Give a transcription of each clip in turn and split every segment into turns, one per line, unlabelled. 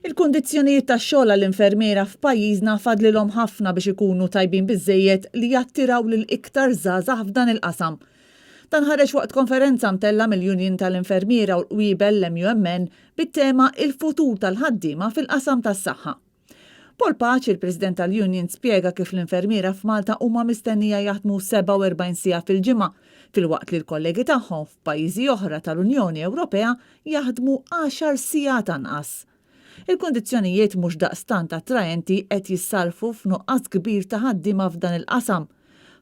Il-kundizzjonijiet tax-xogħol għall-infermiera f'pajjiżna fadlilhom ħafna biex ikunu tajbin biżżejjed li jattiraw lil iktar żgħażagħ f'dan il-qasam. Dan ħareġ waqt konferenza mtella mill-Union tal-Infermiera u l-Qwiebel l-MUMN bit-tema Il-futur tal-ħaddiema fil-qasam tas-saħħa. Paul Paċ, il-President tal-Union, spjega kif l-infermiera f'Malta huma mistennija jaħdmu 47 siegħa fil-ġimgħa, filwaqt li l-kollegi tagħhom f'pajjiżi oħra tal-Unjoni Ewropea jaħdmu 10 sigħat anqas. Il-kundizzjonijiet mhux daqstant attraenti qed jissarfu f'nuqqas kbir ta' ħaddiema f'dan il-qasam,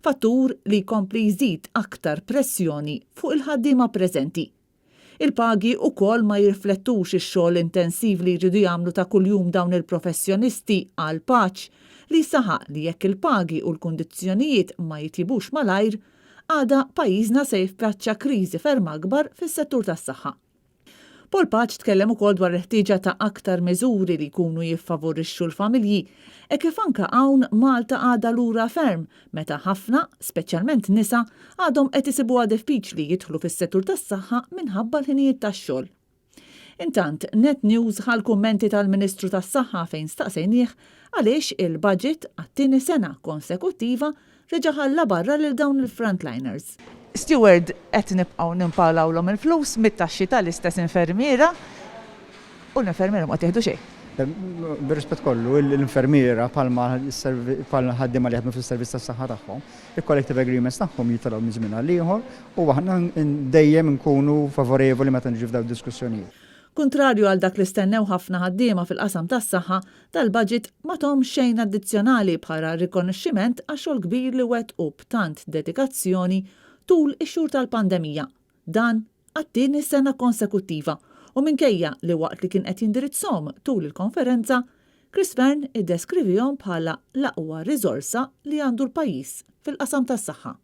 fattur li jkompli jżid aktar pressjoni fuq il-ħaddiema preżenti. Il-pagi wkoll ma jirriflettux ix-xogħol intensiv li jridu jagħmlu ta' kuljum dawn il-professjonisti għal Paċ li saħaq li jekk il-pagi u l-kundizzjonijiet ma jitjibux malajr, għada pajjiżna se jiffaċċja kriżi ferm akbar fis-settur tas-saħħa. Paul Paċ tkellem ukoll dwar il-ħtieġa ta' aktar miżuri li jkunu jiffavorixxu l-familji kif anke hawn Malta għadha lura ferm meta ħafna, speċjalment nisa, għadhom qed isibuha diffiċli jidħlu fis-settur tas-saħħa minħabba l-ħinijiet tax-xogħol. Intant, Net News ħal kummenti tal-Ministru tas-Saħħa fejn staqsejnieh għaliex il-budget għat-tieni sena konsekuttiva reġa' ħalla barra lil dawn il-frontliners. Steward, qed nibqgħu nimpalawlhom il-flus mit-taxxi tal-istess infermiera u l-infermiera ma tieħdu xejn.
Bir-rispett kollu, l-infermiera bħalma ħaddiema li jaħdmu fis-servizz tas-saħħa tagħhom, il-collective agreements tagħhom jitilgħu minn żmien għal ieħor u aħna dejjem nkunu favorevoli meta niġu f'dawn id-diskussjonijiet.
Kontrarju għal dak li stennew ħafna ħaddiema fil-qasam tas-saħħa, tal-budget ma tom xejn addizzjonali bħala rikonoxximent għax-xogħol kbir li wettqu b'tant dedikazzjoni tul ix-xhur tal-pandemija. Dan għat-tieni sena konsekuttiva u minkejja li waqt li kien qed jindirizzhom tul il-konferenza, Chris Vern iddeskrivihom bħala l-aqwa riżorsa li għandu l-pajjiż fil-qasam tas-saħħa.